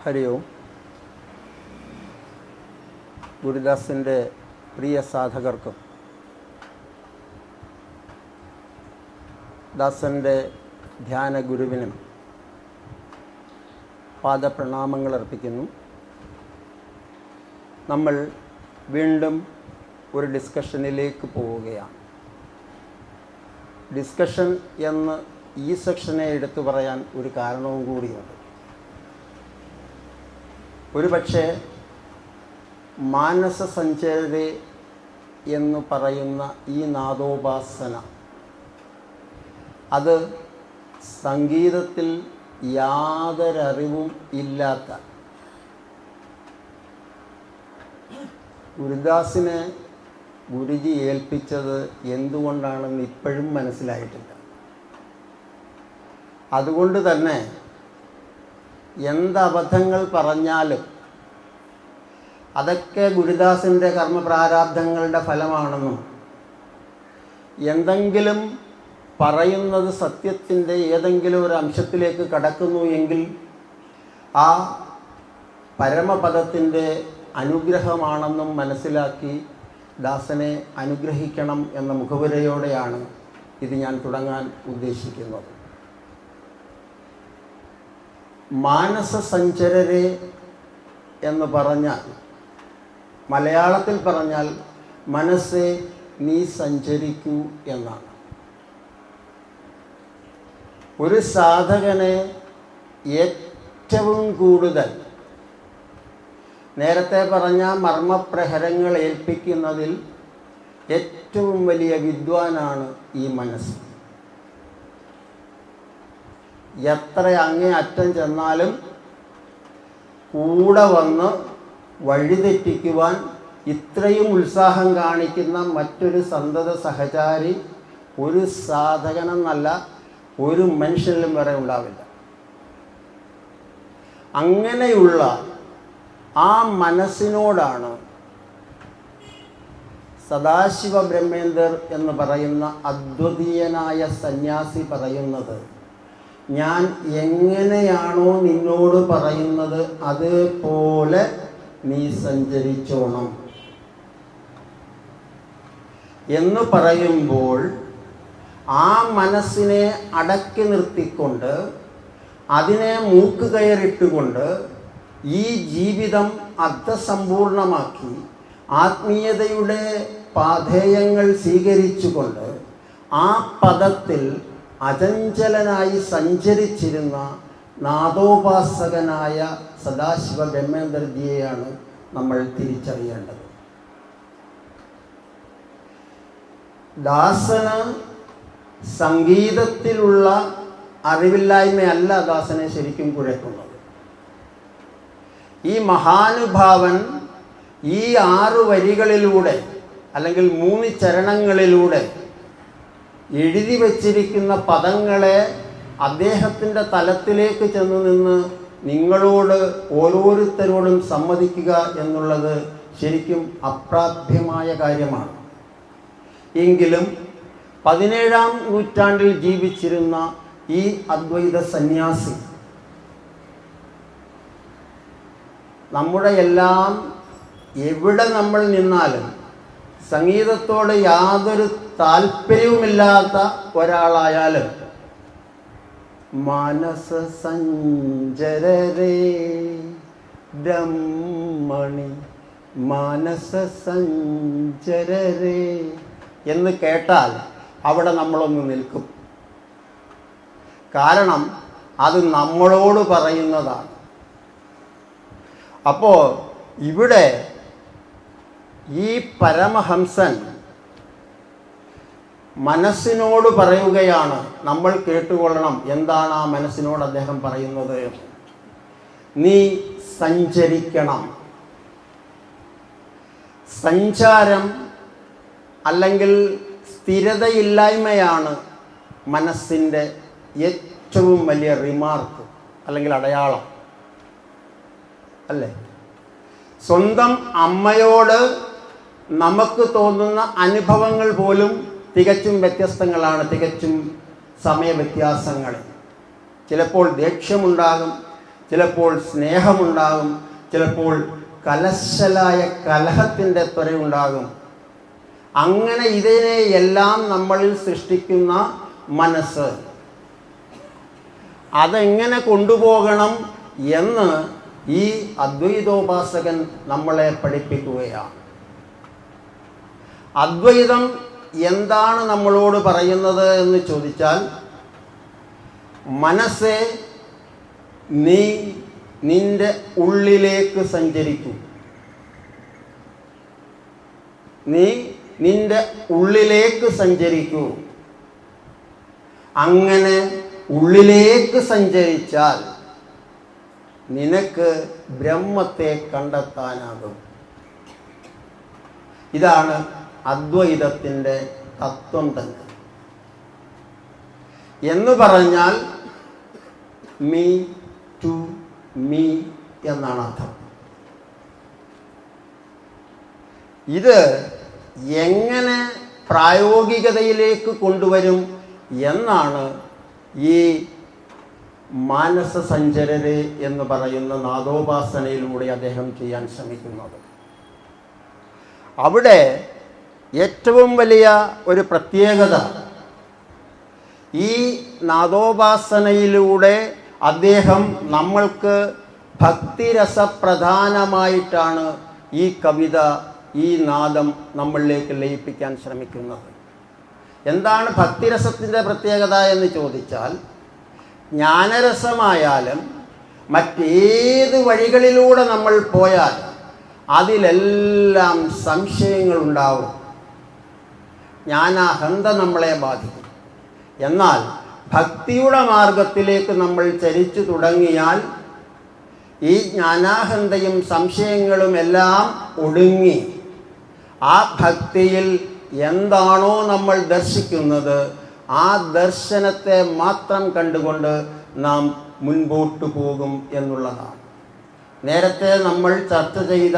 ഹരി ഓം. ഗുരുദാസിൻ്റെ പ്രിയ സാധകർക്കും ദാസൻ്റെ ധ്യാന ഗുരുവിനും പാദപ്രണാമങ്ങൾ അർപ്പിക്കുന്നു. നമ്മൾ വീണ്ടും ഒരു ഡിസ്കഷനിലേക്ക് പോവുകയാണ്. ഡിസ്കഷൻ എന്ന് ഈ സെക്ഷനെ എടുത്തു പറയാൻ ഒരു കാരണവും കൂടിയുണ്ട്. ഒരുപക്ഷെ മാനസ സഞ്ചാരി എന്ന് പറയുന്ന ഈ നാദോപാസന അത് സംഗീതത്തിൽ യാതൊരറിവും ഇല്ലാത്ത ഗുരുദാസിനെ ഗുരുജി ഏൽപ്പിച്ചത് എന്തുകൊണ്ടാണെന്ന് ഇപ്പോഴും മനസ്സിലായിട്ടില്ല. അതുകൊണ്ട് തന്നെ എന്തബദ്ധങ്ങൾ പറഞ്ഞാലും അതൊക്കെ ഗുരുദാസിൻ്റെ കർമ്മപ്രാരാബ്ധങ്ങളുടെ ഫലമാണെന്നും എന്തെങ്കിലും പറയുന്നത് സത്യത്തിൻ്റെ ഏതെങ്കിലും ഒരു അംശത്തിലേക്ക് കടക്കുന്നു എങ്കിൽ ആ പരമപദത്തിൻ്റെ അനുഗ്രഹമാണെന്നും മനസ്സിലാക്കി ദാസനെ അനുഗ്രഹിക്കണം എന്ന മുഖവുരയോടെയാണ് ഇത് ഞാൻ തുടങ്ങാൻ ഉദ്ദേശിക്കുന്നത്. മാനസ സഞ്ചരരെ എന്ന് പറഞ്ഞാൽ, മലയാളത്തിൽ പറഞ്ഞാൽ മനസ്സേ നീ സഞ്ചരിക്കൂ എന്നാണ്. ഒരു സാധകനെ ഏറ്റവും കൂടുതൽ നേരത്തെ പറഞ്ഞ മർമ്മപ്രഹരങ്ങൾ ഏൽപ്പിക്കുന്നതിൽ ഏറ്റവും വലിയ വിദ്വാനാണ് ഈ മനസ്സ്. എത്ര അങ്ങേ അറ്റം ചെന്നാലും കൂടെ വന്ന് വഴിതെറ്റിക്കുവാൻ ഇത്രയും ഉത്സാഹം കാണിക്കുന്ന മറ്റൊരു സന്തത സഹചാരി ഒരു സാധകനെന്നല്ല ഒരു മനുഷ്യനിലും വരെ ഉണ്ടാവില്ല. അങ്ങനെയുള്ള ആ മനസ്സിനോടാണ് സദാശിവ ബ്രഹ്മേന്ദർ എന്ന് പറയുന്ന അദ്വിതീയനായ സന്യാസി പറയുന്നത്, ഞാൻ എങ്ങനെയാണോ നിന്നോട് പറയുന്നത് അതേപോലെ നീ സഞ്ചരിച്ചോണം എന്ന് പറയുമ്പോൾ ആ മനസ്സിനെ അടക്കി നിർത്തിക്കൊണ്ട് അതിനെ മൂക്കുകയറിട്ടുകൊണ്ട് ഈ ജീവിതം അർത്ഥസമ്പൂർണമാക്കി ആത്മീയതയുടെ പാഥേയങ്ങൾ സ്വീകരിച്ചുകൊണ്ട് ആ പദത്തിൽ അചഞ്ചലനായി സഞ്ചരിച്ചിരുന്ന നാദോപാസകനായ സദാശിവ ബ്രഹ്മേന്ദർജിയെയാണ് നമ്മൾ തിരിച്ചറിയേണ്ടത്. ദാസന് സംഗീതത്തിലുള്ള അറിവില്ലായ്മയല്ല ദാസനെ ശരിക്കും കുഴക്കുന്നത്. ഈ മഹാനുഭാവൻ ഈ 6 വരികളിലൂടെ അല്ലെങ്കിൽ 3 ചരണങ്ങളിലൂടെ എഴുതി വച്ചിരിക്കുന്ന പദങ്ങളെ അദ്ദേഹത്തിൻ്റെ തലത്തിലേക്ക് ചെന്ന് നിന്ന് നിങ്ങളോട് ഓരോരുത്തരോടും സമ്മതിക്കുക എന്നുള്ളത് ശരിക്കും അപ്രാപ്യമായ കാര്യമാണ്. എങ്കിലും 17-ാം നൂറ്റാണ്ടിൽ ജീവിച്ചിരുന്ന ഈ അദ്വൈത സന്യാസി നമ്മുടെ എല്ലാം എവിടെ നമ്മൾ നിന്നാലും സംഗീതത്തോട് യാതൊരു താല്പര്യവുമില്ലാത്ത ഒരാളായാലും മാനസ സഞ്ചരരേ ബ്രഹ്മണി മാനസ സഞ്ചരരേ എന്ന് കേട്ടാൽ അവിടെ നമ്മളൊന്ന് നിൽക്കും. കാരണം അത് നമ്മളോട് പറയുന്നതാണ്. അപ്പോൾ ഇവിടെ ഈ പരമഹംസൻ മനസ്സിനോട് പറയുകയാണ്. നമ്മൾ കേട്ടുകൊള്ളണം എന്താണ് ആ മനസ്സിനോട് അദ്ദേഹം പറയുന്നത്. നീ സഞ്ചരിക്കണം. സഞ്ചാരം അല്ലെങ്കിൽ സ്ഥിരതയില്ലായ്മയാണ് മനസ്സിൻ്റെ ഏറ്റവും വലിയ റിമാർക്ക് അല്ലെങ്കിൽ അടയാളം അല്ലേ. സ്വന്തം അമ്മയോട് നമുക്ക് തോന്നുന്ന അനുഭവങ്ങൾ പോലും തികച്ചും വ്യത്യസ്തങ്ങളാണ്, തികച്ചും സമയവ്യത്യാസങ്ങളിൽ. ചിലപ്പോൾ ദേഷ്യമുണ്ടാകും, ചിലപ്പോൾ സ്നേഹമുണ്ടാകും, ചിലപ്പോൾ കലശലായ കലഹത്തിൻ്റെ ത്വരയുണ്ടാകും. അങ്ങനെ ഇതിനെയെല്ലാം നമ്മളിൽ സൃഷ്ടിക്കുന്ന മനസ്സ് അതെങ്ങനെ കൊണ്ടുപോകണം എന്ന് ഈ അദ്വൈതോപാസകൻ നമ്മളെ പഠിപ്പിക്കുകയാണ്. അദ്വൈതം എന്താണ് നമ്മളോട് പറയുന്നത് എന്ന് ചോദിച്ചാൽ, മനസ്സെ നീ നിന്റെ ഉള്ളിലേക്ക് സഞ്ചരിക്കൂ. നീ നിന്റെ ഉള്ളിലേക്ക് സഞ്ചരിക്കൂ. അങ്ങനെ ഉള്ളിലേക്ക് സഞ്ചരിച്ചാൽ നിനക്ക് ബ്രഹ്മത്തെ കണ്ടെത്താനാകും. ഇതാണ് അദ്വൈതത്തിൻ്റെ തത്വം തന്നെ. എന്ന് പറഞ്ഞാൽ മീ ടു മീ എന്നാണ് അർത്ഥം. ഇത് എങ്ങനെ പ്രായോഗികതയിലേക്ക് കൊണ്ടുവരും എന്നാണ് ഈ മാനസസഞ്ചരര് എന്ന് പറയുന്ന നാദോപാസനയിലൂടെ അദ്ദേഹം ചെയ്യാൻ ശ്രമിക്കുന്നത്. അവിടെ ഏറ്റവും വലിയ ഒരു പ്രത്യേകത, ഈ നാദോപാസനയിലൂടെ അദ്ദേഹം നമ്മൾക്ക് ഭക്തിരസപ്രധാനമായിട്ടാണ് ഈ കവിത, ഈ നാദം നമ്മളിലേക്ക് ലയിപ്പിക്കാൻ ശ്രമിക്കുന്നത്. എന്താണ് ഭക്തിരസത്തിൻ്റെ പ്രത്യേകത എന്ന് ചോദിച്ചാൽ, ജ്ഞാനരസമായാലും മറ്റേത് വഴികളിലൂടെ നമ്മൾ പോയാൽ അതിലെല്ലാം സംശയങ്ങളുണ്ടാവും. ജ്ഞാനാഹന്ത നമ്മളെ ബാധിക്കും. എന്നാൽ ഭക്തിയുടെ മാർഗത്തിലേക്ക് നമ്മൾ ചരിച്ചു തുടങ്ങിയാൽ ഈ ജ്ഞാനാഹന്തയും സംശയങ്ങളും എല്ലാം ഒടുങ്ങി ആ ഭക്തിയിൽ എന്താണോ നമ്മൾ ദർശിക്കുന്നത് ആ ദർശനത്തെ മാത്രം കണ്ടുകൊണ്ട് നാം മുൻപോട്ട് പോകും എന്നുള്ളതാണ്. നേരത്തെ നമ്മൾ ചർച്ച ചെയ്ത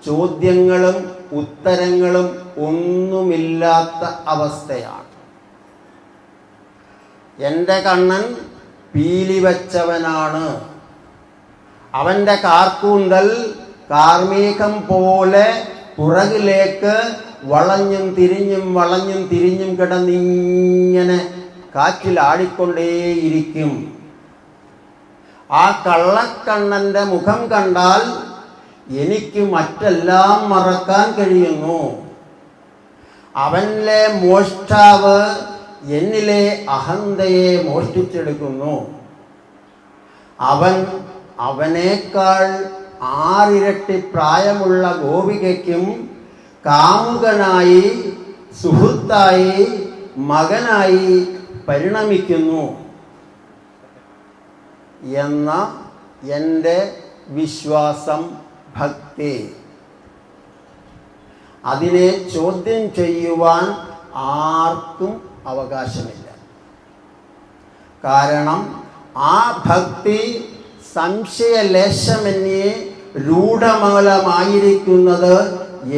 ചോദ്യങ്ങളും ഉത്തരങ്ങളും ഒന്നുമില്ലാത്ത അവസ്ഥയാണ്. എൻ്റെ കണ്ണൻ പീലി വച്ചവനാണ്, അവൻ്റെ കാർക്കൂന്തൽ കാർമേഘം പോലെ പുറകിലേക്ക് വളഞ്ഞും തിരിഞ്ഞും കിടന്നിങ്ങനെ കാറ്റിലാടിക്കൊണ്ടേയിരിക്കും. ആ കള്ളക്കണ്ണൻ്റെ മുഖം കണ്ടാൽ എനിക്ക് മറ്റെല്ലാം മറക്കാൻ കഴിയുന്നു. അവനിലെ മോഷ്ടാവ് എന്നിലെ അഹന്തയെ മോഷ്ടിച്ചെടുക്കുന്നു. അവനേക്കാൾ 6 ഇരട്ടി പ്രായമുള്ള ഗോപികയ്ക്കും കാമുകനായി, സുഹൃത്തായി, മകനായി പരിണമിക്കുന്നു എന്ന എൻ്റെ വിശ്വാസം, ഭക്തി, അതിനെ ചോദ്യം ചെയ്യുവാൻ ആർക്കും അവകാശമില്ല. കാരണം ആ ഭക്തി സംശയലേശമന്യേ രൂഢമൂലമായിരിക്കുന്നത്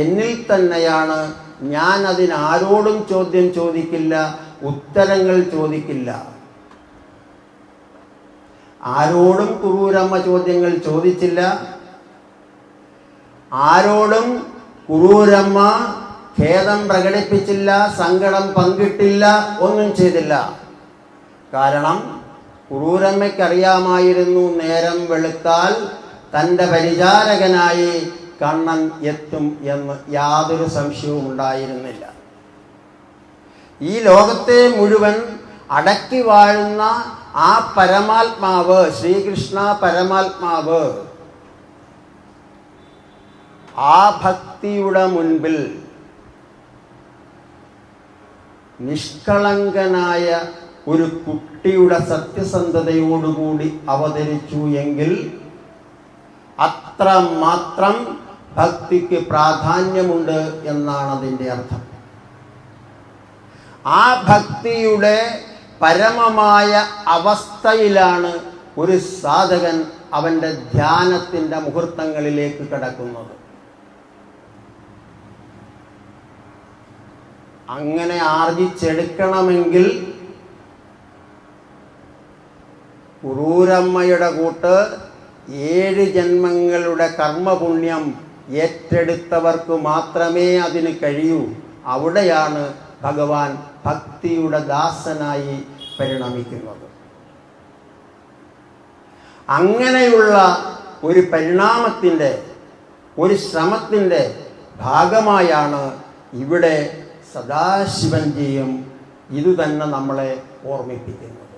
എന്നിൽ തന്നെയാണ്. ഞാൻ അതിനാരോടും ചോദ്യം ചോദിക്കില്ല, ഉത്തരങ്ങൾ ചോദിക്കില്ല. ആരോടും കുറൂരമ്മ ചോദ്യങ്ങൾ ചോദിച്ചില്ല, ആരോടും കുറൂരമ്മ ഖേദം പ്രകടിപ്പിച്ചില്ല, സങ്കടം പങ്കിട്ടില്ല, ഒന്നും ചെയ്തില്ല. കാരണം കുറൂരമ്മയ്ക്കറിയാമായിരുന്നു നേരം വെളുത്താൽ തൻ്റെ പരിചാരകനായി കണ്ണൻ എത്തും എന്ന് യാതൊരു സംശയവും ഉണ്ടായിരുന്നില്ല. ഈ ലോകത്തെ മുഴുവൻ അടക്കി വാഴുന്ന ആ പരമാത്മാവ്, ശ്രീകൃഷ്ണ പരമാത്മാവ്, ആ ഭക്തിയുടെ മുൻപിൽ നിഷ്കളങ്കനായ ഒരു കുട്ടിയുടെ സത്യസന്ധതയോടുകൂടി അവതരിച്ചു എങ്കിൽ അത്രമാത്രം ഭക്തിക്ക് പ്രാധാന്യമുണ്ട് എന്നാണ് അതിൻ്റെ അർത്ഥം. ആ ഭക്തിയുടെ പരമമായ അവസ്ഥയിലാണ് ഒരു സാധകൻ അവൻ്റെ ധ്യാനത്തിൻ്റെ മുഹൂർത്തങ്ങളിലേക്ക് കടക്കുന്നത്. അങ്ങനെ ആർജിച്ചെടുക്കണമെങ്കിൽ കുറൂരമ്മയുടെ കൂട്ട് 7 ജന്മങ്ങളുടെ കർമ്മപുണ്യം ഏറ്റെടുത്തവർക്ക് മാത്രമേ അതിന് കഴിയൂ. അവിടെയാണ് ഭഗവാൻ ഭക്തിയുടെ ദാസനായി പരിണമിക്കുന്നത്. അങ്ങനെയുള്ള ഒരു പരിണാമത്തിൻ്റെ, ഒരു ശ്രമത്തിൻ്റെ ഭാഗമായാണ് ഇവിടെ സദാശിവൻജിയും ഇതുതന്നെ നമ്മളെ ഓർമ്മിപ്പിക്കുന്നത്.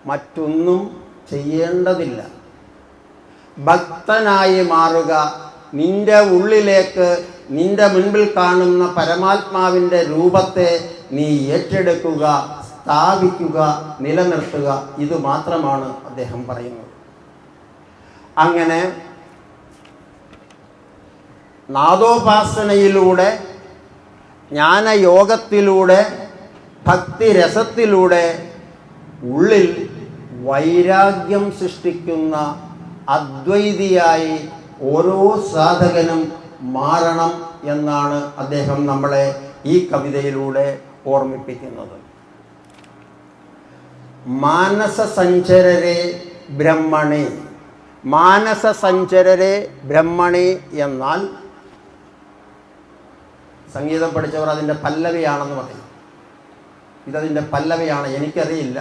മറ്റൊന്നും ചെയ്യേണ്ടതില്ല. ഭക്തനായി മാറുക, നിന്റെ ഉള്ളിലേക്ക്, നിന്റെ മുൻപിൽ കാണുന്ന പരമാത്മാവിൻ്റെ രൂപത്തെ നീ ഏറ്റെടുക്കുക, സ്ഥാപിക്കുക, നിലനിർത്തുക. ഇത് മാത്രമാണ് അദ്ദേഹം പറയുന്നത്. അങ്ങനെ നാദോപാസനയിലൂടെ, ജ്ഞാനയോഗത്തിലൂടെ, ഭക്തിരസത്തിലൂടെ ഉള്ളിൽ വൈരാഗ്യം സൃഷ്ടിക്കുന്ന അദ്വൈതിയായി ഓരോ സാധകനും മാറണം എന്നാണ് അദ്ദേഹം നമ്മളെ ഈ കവിതയിലൂടെ ഓർമ്മിപ്പിക്കുന്നത്. മാനസസഞ്ചരരെ ബ്രഹ്മണി. മാനസസഞ്ചരരെ ബ്രഹ്മണി എന്നാൽ സംഗീതം പഠിച്ചവർ അതിൻ്റെ പല്ലവിയാണെന്ന് പറയും. ഇതതിൻ്റെ പല്ലവിയാണ്, എനിക്കറിയില്ല,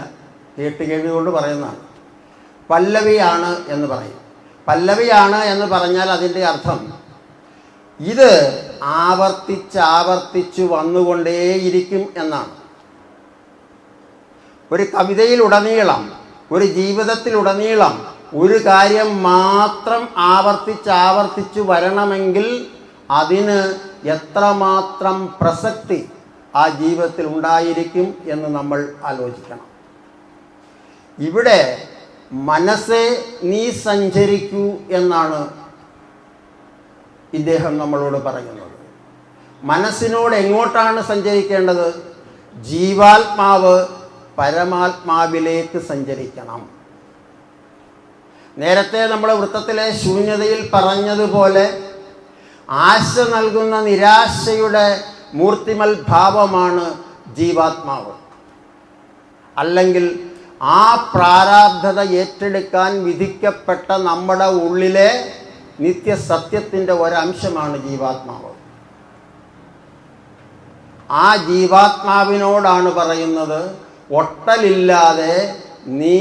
കേട്ടുകൊണ്ട് പറയുന്നതാണ്. പല്ലവിയാണ് എന്ന് പറയും. പല്ലവിയാണ് എന്ന് പറഞ്ഞാൽ അതിൻ്റെ അർത്ഥം ഇത് ആവർത്തിച്ച് വന്നുകൊണ്ടേയിരിക്കും എന്നാണ്. ഒരു കവിതയിലുടനീളം, ഒരു ജീവിതത്തിലുടനീളം ഒരു കാര്യം മാത്രം ആവർത്തിച്ച് വരണമെങ്കിൽ അതിന് എത്രമാത്രം പ്രസക്തി ആ ജീവിതത്തിൽ ഉണ്ടായിരിക്കും എന്ന് നമ്മൾ ആലോചിക്കണം. ഇവിടെ മനസ്സെ നീ സഞ്ചരിക്കൂ എന്നാണ് ഇദ്ദേഹം നമ്മളോട് പറയുന്നത്. മനസ്സിനോട് എങ്ങോട്ടാണ് സഞ്ചരിക്കേണ്ടത്? ജീവാത്മാവ് പരമാത്മാവിലേക്ക് സഞ്ചരിക്കണം. നേരത്തെ നമ്മൾ വൃത്തത്തിലെ ശൂന്യതയിൽ പറഞ്ഞതുപോലെ ആശ നൽകുന്ന നിരാശയുടെ മൂർത്തിമൽ ഭാവമാണ് ജീവാത്മാവ്. അല്ലെങ്കിൽ ആ പ്രാരാബ്ധത ഏറ്റെടുക്കാൻ വിധിക്കപ്പെട്ട നമ്മുടെ ഉള്ളിലെ നിത്യസത്യത്തിൻ്റെ ഒരംശമാണ് ജീവാത്മാവ്. ആ ജീവാത്മാവിനോടാണ് പറയുന്നത്, ഒട്ടലില്ലാതെ നീ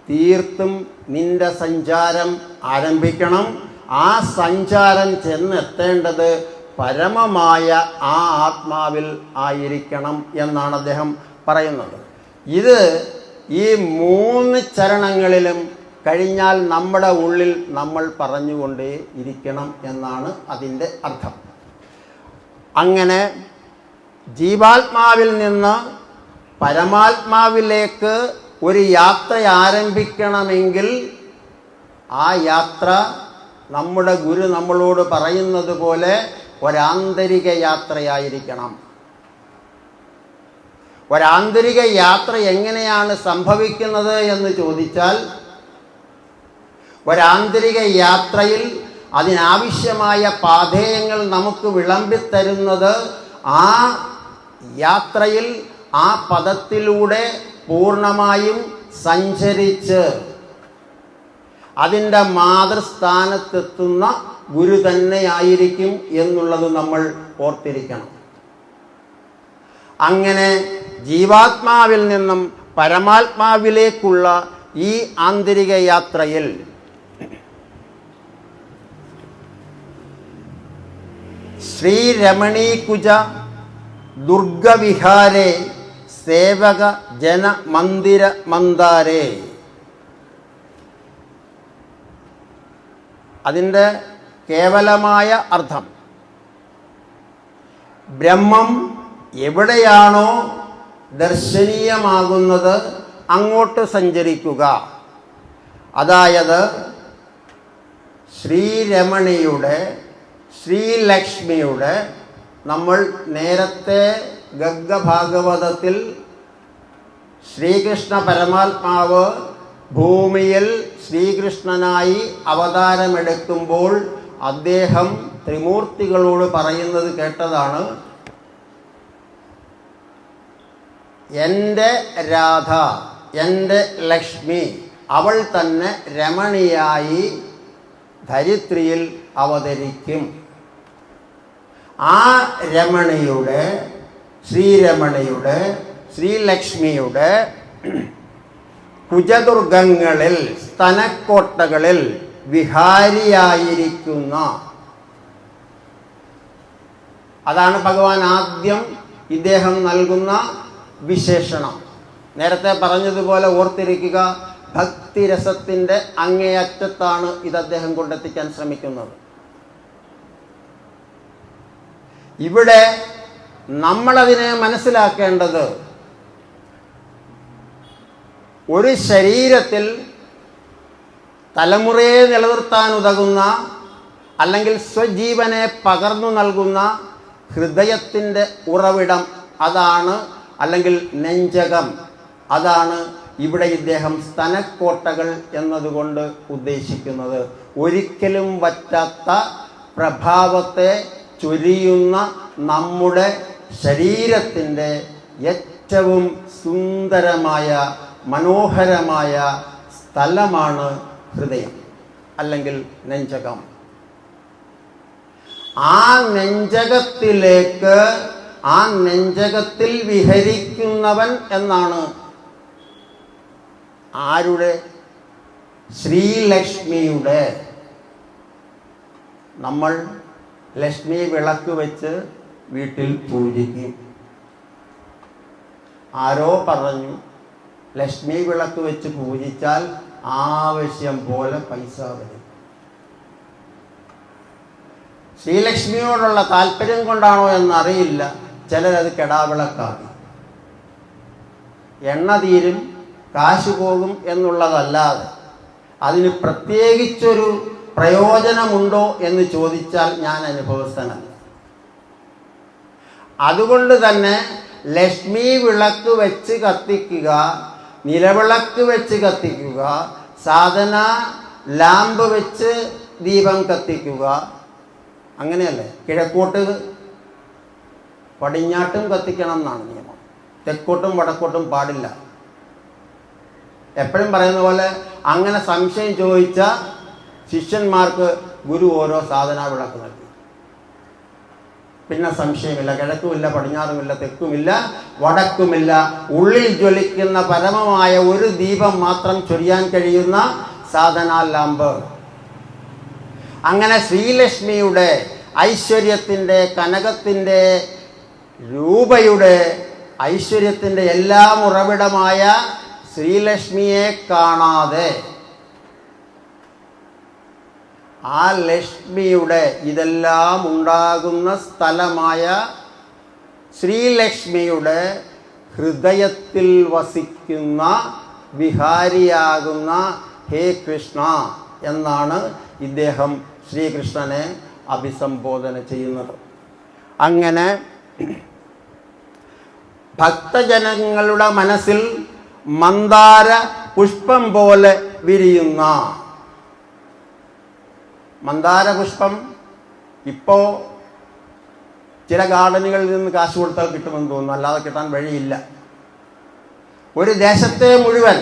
തീർത്തും നിന്റെ സഞ്ചാരം ആരംഭിക്കണം. ആ സഞ്ചാരം ചെന്നെത്തേണ്ടത് പരമമായ ആ ആത്മാവിൽ ആയിരിക്കണം എന്നാണ് അദ്ദേഹം പറയുന്നത്. ഇത് ഈ 3 ചരണങ്ങളിലും കഴിഞ്ഞാൽ നമ്മുടെ ഉള്ളിൽ നമ്മൾ പറഞ്ഞുകൊണ്ടേ ഇരിക്കണം എന്നാണ് അതിൻ്റെ അർത്ഥം. അങ്ങനെ ജീവാത്മാവിൽ നിന്ന് പരമാത്മാവിലേക്ക് ഒരു യാത്ര ആരംഭിക്കണമെങ്കിൽ ആ യാത്ര നമ്മുടെ ഗുരു നമ്മളോട് പറയുന്നത് പോലെ ഒരാന്തരിക യാത്രയായിരിക്കണം. ഒരാന്തരിക യാത്ര എങ്ങനെയാണ് സംഭവിക്കുന്നത് എന്ന് ചോദിച്ചാൽ, ഒരാന്തരിക യാത്രയിൽ അതിനാവശ്യമായ പാഥേയങ്ങൾ നമുക്ക് വിളമ്പിത്തരുന്നത് ആ യാത്രയിൽ ആ പദത്തിലൂടെ പൂർണ്ണമായും സഞ്ചരിച്ച് അതിൻ്റെ മാതൃസ്ഥാനത്തെത്തുന്ന ഗുരു തന്നെയായിരിക്കും എന്നുള്ളത് നമ്മൾ ഓർത്തിരിക്കണം. അങ്ങനെ ജീവാത്മാവിൽ നിന്നും പരമാത്മാവിലേക്കുള്ള ഈ ആന്തരിക യാത്രയിൽ ശ്രീരമണീകുജ ദുർഗവിഹാരേ സേവക ജന മന്ദിര മന്ദാരേ. അതിൻ്റെ കേവലമായ അർത്ഥം, ബ്രഹ്മം എവിടെയാണോ ദർശനീയമാകുന്നത് അങ്ങോട്ട് സഞ്ചരിക്കുക. അതായത് ശ്രീരമണിയുടെ, ശ്രീലക്ഷ്മിയുടെ, നമ്മൾ നേരത്തെ ഗർഗഭാഗവതത്തിൽ ശ്രീകൃഷ്ണ പരമാത്മാവ് ഭൂമിയിൽ ശ്രീകൃഷ്ണനായി അവതാരമെടുക്കുമ്പോൾ അദ്ദേഹം ത്രിമൂർത്തികളോട് പറയുന്നത് കേട്ടതാണ്, എൻ്റെ രാധ, എൻ്റെ ലക്ഷ്മി, അവൾ തന്നെ രമണിയായി ധരിത്രിയിൽ അവതരിക്കും. ആ രമണിയുടെ, ശ്രീരമണിയുടെ, ശ്രീലക്ഷ്മിയുടെ കുജദുർഗങ്ങളിൽ, സ്തനക്കോട്ടകളിൽ വിഹാരിയായിരിക്കുന്ന, അതാണ് ഭഗവാൻ ആദ്യം ഇദ്ദേഹം നൽകുന്ന വിശേഷണം. നേരത്തെ പറഞ്ഞതുപോലെ ഓർത്തിരിക്കുക, ഭക്തിരസത്തിൻ്റെ അങ്ങേയറ്റത്താണ് ഇത് അദ്ദേഹം കൊണ്ടെത്തിക്കാൻ ശ്രമിക്കുന്നത്. ഇവിടെ നമ്മളതിനെ മനസ്സിലാക്കേണ്ടത്, ഒരു ശരീരത്തിൽ തലമുറയെ നിലനിർത്താൻ ഉതകുന്ന, അല്ലെങ്കിൽ സ്വജീവനെ പകർന്നു നൽകുന്ന ഹൃദയത്തിൻ്റെ ഉറവിടം അതാണ്, അല്ലെങ്കിൽ നെഞ്ചകം അതാണ് ഇവിടെ ഇദ്ദേഹം സ്തനക്കോട്ടകൾ എന്നതുകൊണ്ട് ഉദ്ദേശിക്കുന്നത്. ഒരിക്കലും വറ്റാത്ത പ്രഭാവത്തെ ചൊരിയുന്ന നമ്മുടെ ശരീരത്തിൻ്റെ ഏറ്റവും സുന്ദരമായ, മനോഹരമായ സ്ഥലമാണ് ഹൃദയം, അല്ലെങ്കിൽ നെഞ്ചകം. ആ നെഞ്ചകത്തിലേക്ക്, ആ നെഞ്ചകത്തിൽ വിഹരിക്കുന്നവൻ എന്നാണ് ആരുടെ? ശ്രീലക്ഷ്മിയുടെ. നമ്മൾ ലക്ഷ്മി വിളക്ക് വെച്ച് വീട്ടിൽ പൂജിക്കും. ആരോ പറഞ്ഞു, ലക്ഷ്മി വിളക്ക് വെച്ച് പൂജിച്ചാൽ ആവശ്യം പോലെ പൈസ വരും. ശ്രീലക്ഷ്മിയോടുള്ള താല്പര്യം കൊണ്ടാണോ എന്നറിയില്ല, ചിലരത് കെടാവിളക്കാക്കി. എണ്ണ തീരും, കാശ് പോകും എന്നുള്ളതല്ലാതെ അതിന് പ്രത്യേകിച്ചൊരു പ്രയോജനമുണ്ടോ എന്ന് ചോദിച്ചാൽ ഞാൻ അനുഭവസ്ഥനല്ല. അതുകൊണ്ട് തന്നെ ലക്ഷ്മി വിളക്ക് വെച്ച് കത്തിക്കുക, നിലവിളക്ക് വെച്ച് കത്തിക്കുക, സാധന ലാമ്പ് വെച്ച് ദീപം കത്തിക്കുക, അങ്ങനെയല്ലേ? കിഴക്കോട്ട് പടിഞ്ഞാട്ടും കത്തിക്കണം എന്നാണ് നിയമം. തെക്കോട്ടും വടക്കോട്ടും പാടില്ല. എപ്പോഴും പറയുന്ന പോലെ അങ്ങനെ സംശയം ചോദിച്ച ശിഷ്യന്മാർക്ക് ഗുരു ഓരോ സാധന വിളക്ക് നൽകി. പിന്നെ സംശയമില്ല, കിഴക്കുമില്ല, പടിഞ്ഞാറുമില്ല, തെക്കുമില്ല, വടക്കുമില്ല. ഉള്ളിൽ ജ്വലിക്കുന്ന പരമമായ ഒരു ദീപം മാത്രം ചൊരിയാൻ കഴിയുന്ന സാധനാ ലാമ്പ്. അങ്ങനെ ശ്രീലക്ഷ്മിയുടെ, ഐശ്വര്യത്തിൻ്റെ, കനകത്തിൻ്റെ, രൂപയുടെ, ഐശ്വര്യത്തിൻ്റെ എല്ലാം ഉറവിടമായ ശ്രീലക്ഷ്മിയെ കാണാതെ, ആ ലക്ഷ്മിയുടെ, ഇതെല്ലാം ഉണ്ടാകുന്ന സ്ഥലമായ ശ്രീലക്ഷ്മിയുടെ ഹൃദയത്തിൽ വസിക്കുന്ന, വിഹാരിയാകുന്ന ഹേ കൃഷ്ണ എന്നാണ് ഇദ്ദേഹം ശ്രീകൃഷ്ണനെ അഭിസംബോധന ചെയ്യുന്നത്. അങ്ങനെ ഭക്തജനങ്ങളുടെ മനസ്സിൽ മന്ദാര പുഷ്പം പോലെ വിരിയുന്ന, മന്ദാര പുഷ്പം ഇപ്പോൾ ചില ഗാർഡനുകളിൽ നിന്ന് കാശ് കൊടുത്താൽ കിട്ടുമെന്ന് തോന്നുന്നു, അല്ലാതെ കിട്ടാൻ വഴിയില്ല. ഒരു ദേശത്തെ മുഴുവൻ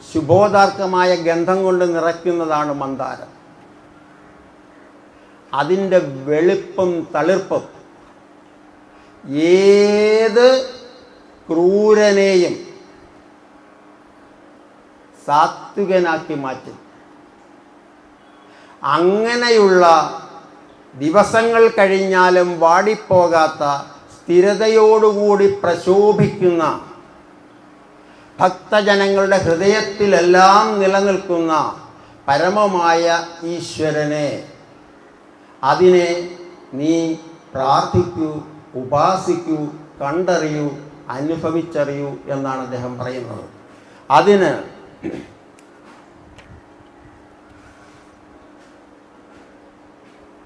ശുഭോദാർക്കമായ ഗന്ധം കൊണ്ട് നിറയ്ക്കുന്നതാണ് മന്ദാരം. അതിൻ്റെ വെളുപ്പും തളിർപ്പും ഏത് ക്രൂരനെയും സാത്വികനാക്കി മാറ്റും. അങ്ങനെയുള്ള ദിവസങ്ങൾ കഴിഞ്ഞാലും വാടിപ്പോകാത്ത, സ്ഥിരതയോടുകൂടി പ്രശോഭിക്കുന്ന, ഭക്തജനങ്ങളുടെ ഹൃദയത്തിലെല്ലാം നിലനിൽക്കുന്ന പരമമായ ഈശ്വരനെ, അതിനെ നീ പ്രാർത്ഥിക്കൂ, ഉപാസിക്കൂ, കണ്ടറിയൂ, അനുഭവിച്ചറിയൂ എന്നാണ് അദ്ദേഹം പറയുന്നത്. അതിന്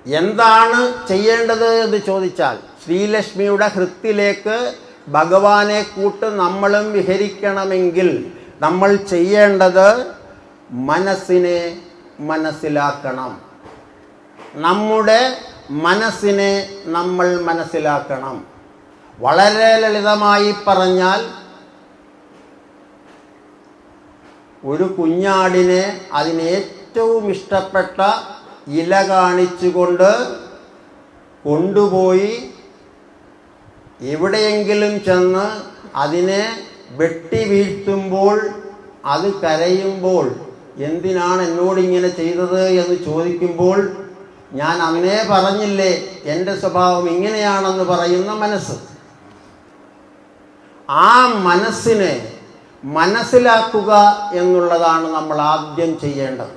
എന്താണ് ചെയ്യേണ്ടത് എന്ന് ചോദിച്ചാൽ, ശ്രീലക്ഷ്മിയുടെ ഹൃത്തിലേക്ക് ഭഗവാനെ കൂട്ട് നമ്മളും വിഹരിക്കണമെങ്കിൽ നമ്മൾ ചെയ്യേണ്ടത് മനസ്സിനെ മനസ്സിലാക്കണം. നമ്മുടെ മനസ്സിനെ നമ്മൾ മനസ്സിലാക്കണം. വളരെ ലളിതമായി പറഞ്ഞാൽ, ഒരു കുഞ്ഞാടിനെ അതിനേറ്റവും ഇഷ്ടപ്പെട്ട ഇല കാണിച്ചുകൊണ്ട് കൊണ്ടുപോയി എവിടെയെങ്കിലും ചെന്ന് അതിനെ വെട്ടി വീഴ്ത്തുമ്പോൾ അത് കരയുമ്പോൾ എന്തിനാണ് എന്നോടിങ്ങനെ ചെയ്തത് എന്ന് ചോദിക്കുമ്പോൾ ഞാൻ അന്നേ പറഞ്ഞില്ലേ എൻ്റെ സ്വഭാവം ഇങ്ങനെയാണെന്ന് പറയുന്ന മനസ്സ്. ആ മനസ്സിനെ മനസ്സിലാക്കുക എന്നുള്ളതാണ് നമ്മൾ ആദ്യം ചെയ്യേണ്ടത്.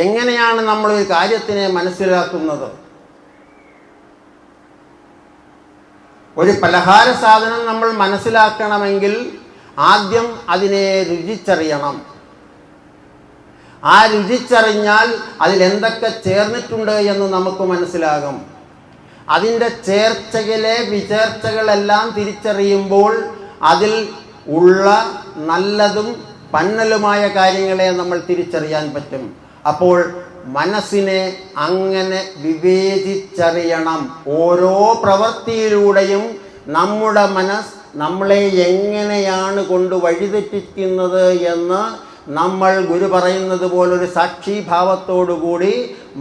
എങ്ങനെയാണ് നമ്മൾ ഒരു കാര്യത്തിനെ മനസ്സിലാക്കുന്നത്? ഒരു പലഹാര സാധനം നമ്മൾ മനസ്സിലാക്കണമെങ്കിൽ ആദ്യം അതിനെ രുചിച്ചറിയണം. ആ രുചിച്ചറിഞ്ഞാൽ അതിലെന്തൊക്കെ ചേർന്നിട്ടുണ്ട് എന്ന് നമുക്ക് മനസ്സിലാകും. അതിൻ്റെ ചേർച്ചയിലെ വിചേർച്ചകളെല്ലാം തിരിച്ചറിയുമ്പോൾ അതിൽ ഉള്ള നല്ലതും പന്നലുമായ കാര്യങ്ങളെ നമ്മൾ തിരിച്ചറിയാൻ പറ്റും. അപ്പോൾ മനസ്സിനെ അങ്ങനെ വിവേചിച്ചറിയണം. ഓരോ പ്രവൃത്തിയിലൂടെയും നമ്മുടെ മനസ്സ് നമ്മളെ എങ്ങനെയാണ് കൊണ്ട് വഴിതെറ്റിക്കുന്നത് എന്ന് നമ്മൾ ഗുരു പറയുന്നത് പോലൊരു സാക്ഷിഭാവത്തോടുകൂടി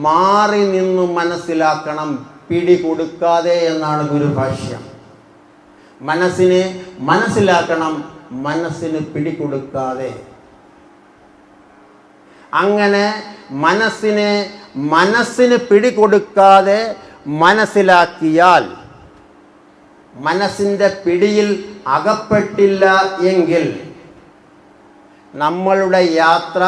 മാറി നിന്ന് മനസ്സിലാക്കണം, പിടികൊടുക്കാതെ എന്നാണ് ഗുരുഭാഷ്യം. മനസ്സിനെ മനസ്സിലാക്കണം, മനസ്സിന് പിടികൊടുക്കാതെ. അങ്ങനെ മനസ്സിന് പിടികൊടുക്കാതെ മനസ്സിലാക്കിയാൽ, മനസ്സിൻ്റെ പിടിയിൽ അകപ്പെട്ടില്ല എങ്കിൽ നമ്മളുടെ യാത്ര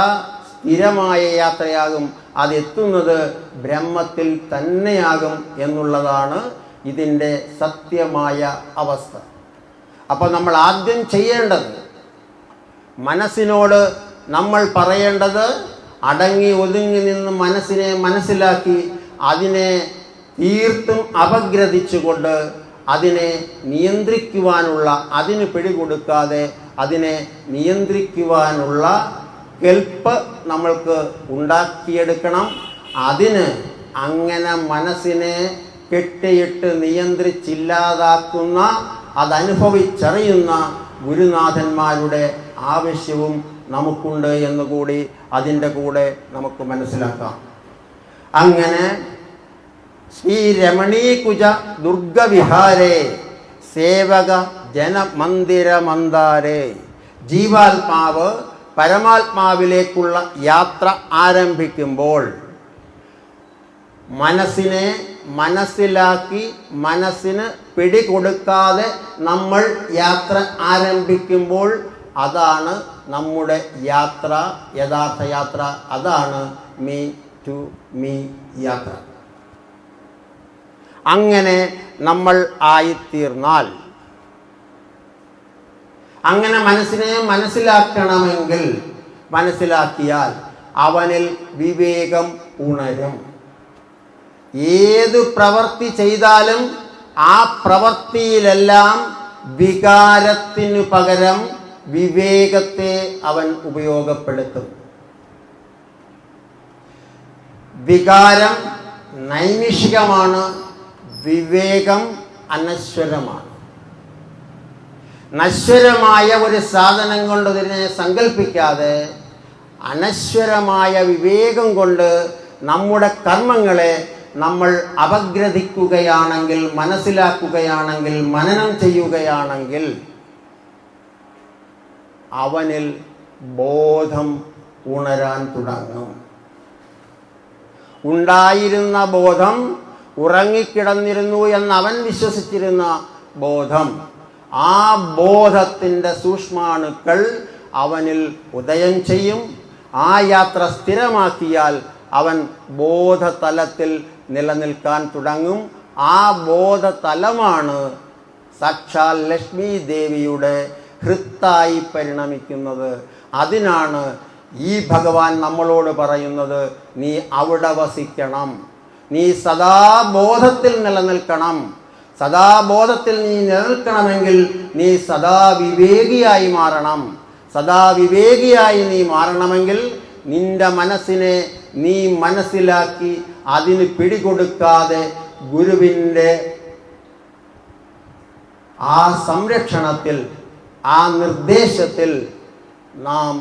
സ്ഥിരമായ യാത്രയാകും. അതെത്തുന്നത് ബ്രഹ്മത്തിൽ തന്നെയാകും എന്നുള്ളതാണ് ഇതിൻ്റെ സത്യമായ അവസ്ഥ. അപ്പോൾ നമ്മൾ ആദ്യം ചെയ്യേണ്ടത്, മനസ്സിനോട് നമ്മൾ പറയേണ്ടത്, അടങ്ങി ഒതുങ്ങി നിന്ന് മനസ്സിനെ മനസ്സിലാക്കി അതിനെ തീർത്തും അപഗ്രഥിച്ചുകൊണ്ട് അതിനെ നിയന്ത്രിക്കുവാനുള്ള, അതിന് പിടികൊടുക്കാതെ അതിനെ നിയന്ത്രിക്കുവാനുള്ള കെൽപ്പ് നമ്മൾക്ക് ഉണ്ടാക്കിയെടുക്കണം. അതിന് അങ്ങനെ മനസ്സിനെ കെട്ടിയിട്ട് നിയന്ത്രിച്ചില്ലാതാക്കുന്ന, അതനുഭവിച്ചറിയുന്ന ഗുരുനാഥന്മാരുടെ ആവശ്യവും നമുക്കുണ്ട് എന്നുകൂടി അതിൻ്റെ കൂടെ നമുക്ക് മനസ്സിലാക്കാം. അങ്ങനെ ശ്രീ രമണീകുജ ദുർഗവിഹാരേ സേവക ജനമന്ദിരമന്ദാരേ, ജീവാത്മാവ് പരമാത്മാവിലേക്കുള്ള യാത്ര ആരംഭിക്കുമ്പോൾ മനസ്സിനെ മനസ്സിലാക്കി മനസ്സിന് പിടികൊടുക്കാതെ നമ്മൾ യാത്ര ആരംഭിക്കുമ്പോൾ അതാണ് നമ്മുടെ യാത്ര, യഥാർത്ഥ യാത്ര. അതാണ് മീ ടു മീ യാത്ര. അങ്ങനെ നമ്മൾ ആയിത്തീർന്നാൽ, അങ്ങനെ മനസ്സിനെ മനസ്സിലാക്കണമെങ്കിൽ, മനസ്സിലാക്കിയാൽ അവനിൽ വിവേകം ഉണരും. ഏതു പ്രവൃത്തി ചെയ്താലും ആ പ്രവൃത്തിയിലെല്ലാം വികാരത്തിനു പകരം വിവേകത്തെ അവൻ ഉപയോഗപ്പെടുത്തും. വികാരം നൈമിഷികമാണ്, വിവേകം അനശ്വരമാണ്. നശ്വരമായ ഒരു സാധനം കൊണ്ട് ഇതിനെ സങ്കല്പിക്കാതെ അനശ്വരമായ വിവേകം കൊണ്ട് നമ്മുടെ കർമ്മങ്ങളെ നമ്മൾ അപഗ്രഥിക്കുകയാണെങ്കിൽ, മനസ്സിലാക്കുകയാണെങ്കിൽ, മനനം ചെയ്യുകയാണെങ്കിൽ അവനിൽ ബോധം ഉണരാൻ തുടങ്ങും. ഉണ്ടായിരുന്ന ബോധം, ഉറങ്ങിക്കിടന്നിരുന്നു എന്ന് അവൻ വിശ്വസിച്ചിരുന്ന ബോധം, ആ ബോധത്തിൻ്റെ സൂക്ഷ്മാണുക്കൾ അവനിൽ ഉദയം ചെയ്യും. ആ യാത്ര സ്ഥിരമാക്കിയാൽ അവൻ ബോധതലത്തിൽ നിലനിൽക്കാൻ തുടങ്ങും. ആ ബോധതലമാണ് സാക്ഷാൽ ലക്ഷ്മി ദേവിയുടെ ഹൃത്തായി പരിണമിക്കുന്നത്. അതിനാണ് ഈ ഭഗവാൻ നമ്മളോട് പറയുന്നത്, നീ അവിടെ വസിക്കണം, നീ സദാബോധത്തിൽ നിലനിൽക്കണം. സദാബോധത്തിൽ നീ നിലനിൽക്കണമെങ്കിൽ നീ സദാ വിവേകിയായി മാറണം. സദാ വിവേകിയായി നീ മാറണമെങ്കിൽ നിന്റെ മനസ്സിനെ നീ മനസ്സിലാക്കി അതിന് പിടികൊടുക്കാതെ ഗുരുവിൻ്റെ ആ സംരക്ഷണത്തിൽ, ആ നിർദ്ദേശത്തിൽ നാം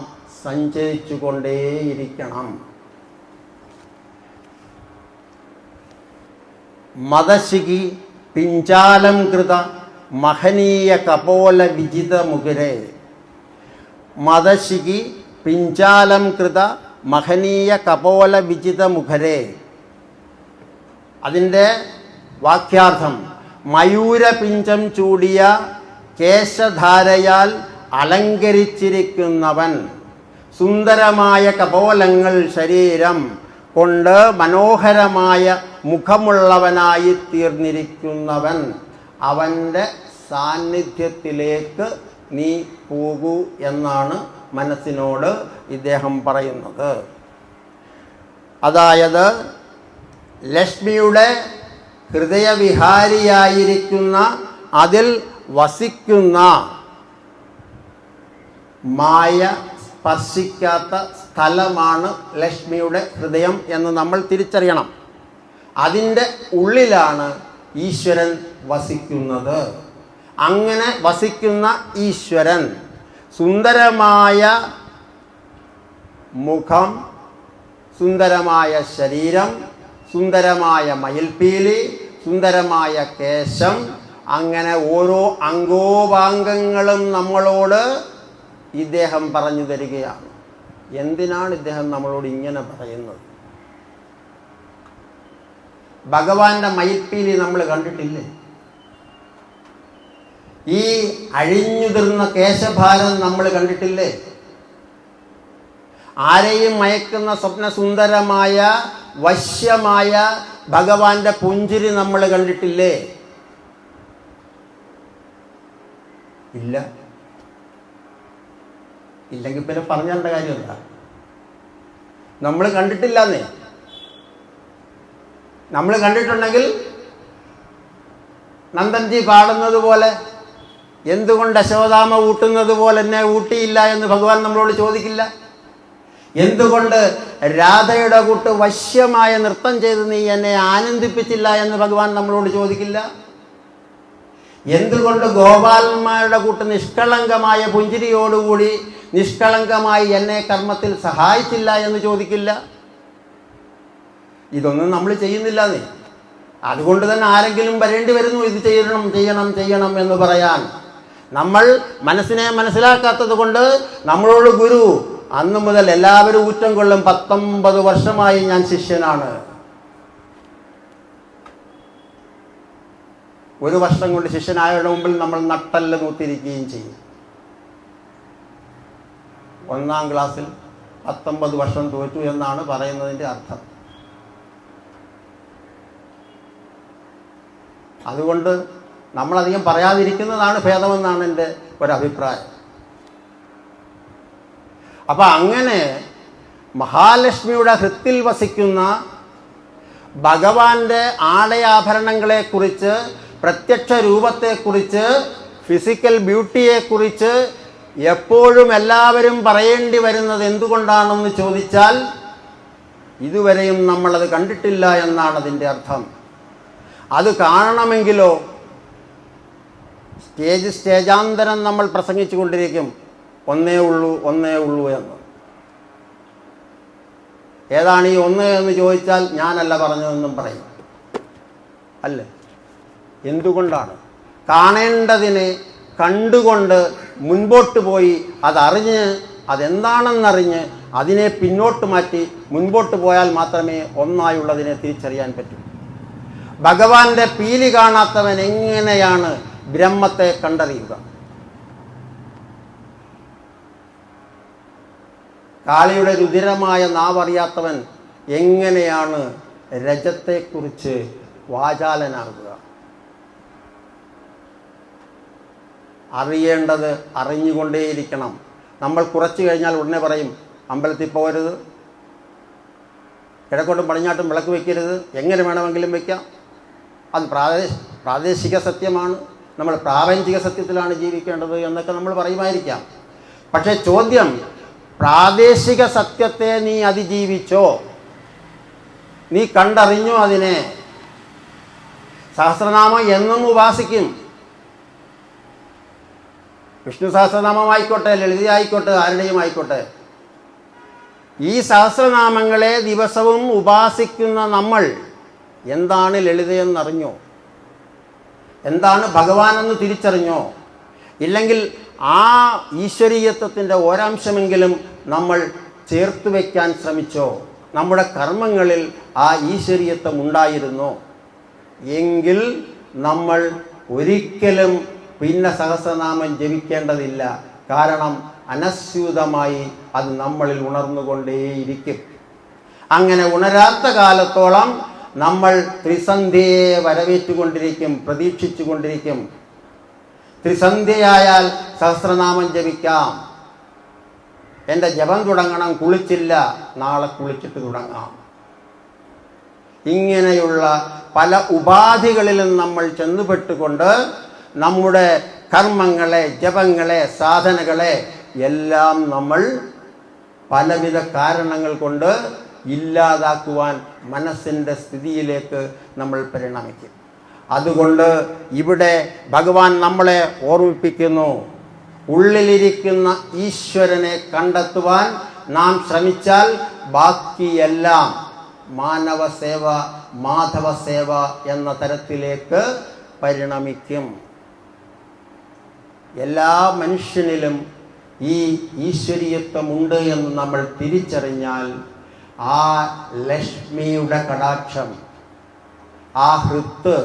സഞ്ചരിച്ചു കൊണ്ടേയിരിക്കണം. മദശിഖി പിഞ്ചാലം കൃത മഹനീയ കപോല വിജിത മുഖരേ. മദശിഖി പിഞ്ചാലം കൃത മഹനീയ കപോല വിജിത മുഖരേ. അതിൻ്റെ വാക്യാർത്ഥം മയൂരപിഞ്ചം ചൂടിയ കേശധാരയാൽ അലങ്കരിച്ചിരിക്കുന്നവൻ, സുന്ദരമായ കപോലങ്ങൾ ശരീരം കൊണ്ട് മനോഹരമായ മുഖമുള്ളവനായി തീർന്നിരിക്കുന്നവൻ, അവൻ്റെ സാന്നിധ്യത്തിലേക്ക് നീ പോകൂ എന്നാണ് മനസ്സിനോട് ഇദ്ദേഹം പറയുന്നത്. അതായത് ലക്ഷ്മിയുടെ ഹൃദയവിഹാരിയായിരിക്കുന്ന, അതിൽ വസിക്കുന്ന, മായ സ്പർശിക്കാത്ത സ്ഥലമാണ് ലക്ഷ്മിയുടെ ഹൃദയം എന്ന് നമ്മൾ തിരിച്ചറിയണം. അതിൻ്റെ ഉള്ളിലാണ് ഈശ്വരൻ വസിക്കുന്നത്. അങ്ങനെ വസിക്കുന്ന ഈശ്വരൻ സുന്ദരമായ മുഖം, സുന്ദരമായ ശരീരം, സുന്ദരമായ മയിൽപ്പീലി, സുന്ദരമായ കേശം, അങ്ങനെ ഓരോ അംഗോപാംഗങ്ങളും നമ്മളോട് ഇദ്ദേഹം പറഞ്ഞു തരികയാണ്. എന്തിനാണ് ഇദ്ദേഹം നമ്മളോട് ഇങ്ങനെ പറയുന്നത്? ഭഗവാന്റെ മയിൽപ്പീലി നമ്മൾ കണ്ടിട്ടില്ലേ? ഈ അഴിഞ്ഞുതിർന്ന കേശഭാരം നമ്മൾ കണ്ടിട്ടില്ലേ? ആരെയും മയക്കുന്ന സ്വപ്നസുന്ദരമായ വശ്യമായ ഭഗവാന്റെ പുഞ്ചിരി നമ്മൾ കണ്ടിട്ടില്ലേ? ഇല്ല. ഇല്ലെങ്കിൽ പിന്നെ പറഞ്ഞേണ്ട കാര്യമില്ല. നമ്മൾ കണ്ടിട്ടില്ലെന്നേ. നമ്മൾ കണ്ടിട്ടുണ്ടെങ്കിൽ നന്ദൻജി പാടുന്നത് പോലെ, എന്തുകൊണ്ട് യശോദാമ ഊട്ടുന്നത് പോലെ എന്നെ ഊട്ടിയില്ല എന്ന് ഭഗവാൻ നമ്മളോട് ചോദിക്കില്ല. എന്തുകൊണ്ട് രാധയുടെ കൂട്ട് വശ്യമായ നൃത്തം ചെയ്ത് നീ എന്നെ ആനന്ദിപ്പിച്ചില്ല എന്ന് ഭഗവാൻ നമ്മളോട് ചോദിക്കില്ല. എന്തുകൊണ്ട് ഗോപാലന്മാരുടെ കൂട്ട് നിഷ്കളങ്കമായ പുഞ്ചിരിയോടുകൂടി നിഷ്കളങ്കമായി എന്നെ കർമ്മത്തിൽ സഹായിച്ചില്ല എന്ന് ചോദിക്കില്ല. ഇതൊന്നും നമ്മൾ ചെയ്യുന്നില്ല നീ. അതുകൊണ്ട് തന്നെ ആരെങ്കിലും വരേണ്ടി വരുന്നു ഇത് ചെയ്യണം ചെയ്യണം ചെയ്യണം എന്ന് പറയാൻ. നമ്മൾ മനസ്സിനെ മനസ്സിലാക്കാത്തത് കൊണ്ട് നമ്മളോട് ഗുരു അന്നു മുതൽ എല്ലാവരും ഊറ്റം കൊള്ളും. 19 വർഷമായി ഞാൻ ശിഷ്യനാണ്. 1 വർഷം കൊണ്ട് ശിഷ്യനായവരുടെ മുമ്പിൽ നമ്മൾ നട്ടല് നൂത്തിരിക്കുകയും ചെയ്യും. 1ാം ക്ലാസ്സിൽ 19 വർഷം തോറ്റു എന്നാണ് പറയുന്നതിൻ്റെ അർത്ഥം. അതുകൊണ്ട് നമ്മളധികം പറയാതിരിക്കുന്നതാണ് ഭേദമെന്നാണ് എൻ്റെ ഒരഭിപ്രായം. അപ്പം അങ്ങനെ മഹാലക്ഷ്മിയുടെ ഹൃത്തിൽ വസിക്കുന്ന ഭഗവാന്റെ ആടയാഭരണങ്ങളെക്കുറിച്ച്, പ്രത്യക്ഷ രൂപത്തെക്കുറിച്ച്, ഫിസിക്കൽ ബ്യൂട്ടിയെക്കുറിച്ച് എപ്പോഴും എല്ലാവരും പറയേണ്ടി വരുന്നത് എന്തുകൊണ്ടാണെന്ന് ചോദിച്ചാൽ ഇതുവരെയും നമ്മളത് കണ്ടിട്ടില്ല എന്നാണ് അതിൻ്റെ അർത്ഥം. അത് കാണണമെങ്കിലോ സ്റ്റേജാന്തരം നമ്മൾ പ്രസംഗിച്ചു കൊണ്ടിരിക്കും, ഒന്നേ ഉള്ളൂ ഒന്നേ ഉള്ളൂ എന്ന്. ഏതാണ് ഈ ഒന്ന് എന്ന് ചോദിച്ചാൽ ഞാനല്ല പറഞ്ഞതെന്നും പറയും. അല്ലേ? എന്തുകൊണ്ടാണ്? കാണേണ്ടതിനെ കണ്ടുകൊണ്ട് മുൻപോട്ട് പോയി അതറിഞ്ഞ്, അതെന്താണെന്നറിഞ്ഞ് അതിനെ പിന്നോട്ട് മാറ്റി മുൻപോട്ട് പോയാൽ മാത്രമേ ഒന്നായുള്ളതിനെ തിരിച്ചറിയാൻ പറ്റൂ. ഭഗവാന്റെ പീലി കാണാത്തവൻ എങ്ങനെയാണ് ബ്രഹ്മത്തെ കണ്ടറിയുക? കാളിയുടെ രുധിരമായ നാവറിയാത്തവൻ എങ്ങനെയാണ് രജത്തെക്കുറിച്ച് വാചാലനാകുക? അറിയേണ്ടത് അറിഞ്ഞുകൊണ്ടേയിരിക്കണം. നമ്മൾ കുറച്ച് കഴിഞ്ഞാൽ ഉടനെ പറയും അമ്പലത്തിൽ പോകരുത്, കിഴക്കോട്ടും പടിഞ്ഞാട്ടും വിളക്ക് വയ്ക്കരുത്, എങ്ങനെ വേണമെങ്കിലും വയ്ക്കാം. അത് പ്രാദേശിക സത്യമാണ്, നമ്മൾ പ്രാപഞ്ചിക സത്യത്തിലാണ് ജീവിക്കേണ്ടത് എന്നൊക്കെ നമ്മൾ പറയുമായിരിക്കാം. പക്ഷേ ചോദ്യം, പ്രാദേശിക സത്യത്തെ നീ അതിജീവിച്ചോ? നീ കണ്ടറിഞ്ഞോ അതിനെ? സഹസ്രനാമം എന്നും ഉപാസിക്കും. വിഷ്ണു സഹസ്രനാമമായിക്കോട്ടെ, ലളിതയായിക്കോട്ടെ, ആരുടെയും ആയിക്കോട്ടെ, ഈ സഹസ്രനാമങ്ങളെ ദിവസവും ഉപാസിക്കുന്ന നമ്മൾ എന്താണ് ലളിതയെന്നറിഞ്ഞോ? എന്താണ് ഭഗവാനെന്ന് തിരിച്ചറിഞ്ഞോ? ഇല്ലെങ്കിൽ ആ ഈശ്വരീയത്വത്തിൻ്റെ ഒരംശമെങ്കിലും നമ്മൾ ചേർത്ത് വയ്ക്കാൻ ശ്രമിച്ചോ? നമ്മുടെ കർമ്മങ്ങളിൽ ആ ഈശ്വരീയത്വം ഉണ്ടായിരുന്നോ? എങ്കിൽ നമ്മൾ ഒരിക്കലും പിന്നെ സഹസ്രനാമം ജപിക്കേണ്ടതില്ല. കാരണം അനസ്യൂതമായി അത് നമ്മളിൽ ഉണർന്നുകൊണ്ടേയിരിക്കും. അങ്ങനെ ഉണരാത്ത കാലത്തോളം നമ്മൾ ത്രിസന്ധ്യയെ വരവേറ്റുകൊണ്ടിരിക്കും, പ്രതീക്ഷിച്ചു കൊണ്ടിരിക്കും. ത്രിസന്ധ്യയായാൽ സഹസ്രനാമം ജപിക്കാം. എൻ്റെ ജപം തുടങ്ങണം, കുളിച്ചില്ല, നാളെ കുളിച്ചിട്ട് തുടങ്ങാം. ഇങ്ങനെയുള്ള പല ഉപാധികളിലും നമ്മൾ ചെന്നുപെട്ടുകൊണ്ട് നമ്മുടെ കർമ്മങ്ങളെ, ജപങ്ങളെ, സാധനകളെ എല്ലാം നമ്മൾ പലവിധ കാരണങ്ങൾ കൊണ്ട് ഇല്ലാതാക്കുവാൻ മനസ്സിൻ്റെ സ്ഥിതിയിലേക്ക് നമ്മൾ പരിണമിക്കും. അതുകൊണ്ട് ഇവിടെ ഭഗവാൻ നമ്മളെ ഓർമ്മിപ്പിക്കുന്നു, ഉള്ളിലിരിക്കുന്ന ഈശ്വരനെ കണ്ടെത്തുവാൻ നാം ശ്രമിച്ചാൽ ബാക്കിയെല്ലാം മാനവസേവ, മാധവസേവ എന്ന തരത്തിലേക്ക് പരിണമിക്കും. എല്ലാ മനുഷ്യനിലും ഈ ഈശ്വരീയത്വമുണ്ട് എന്ന് നമ്മൾ തിരിച്ചറിഞ്ഞാൽ ആ ലക്ഷ്മിയുടെ കടാക്ഷം, ആ ഹൃത്ത്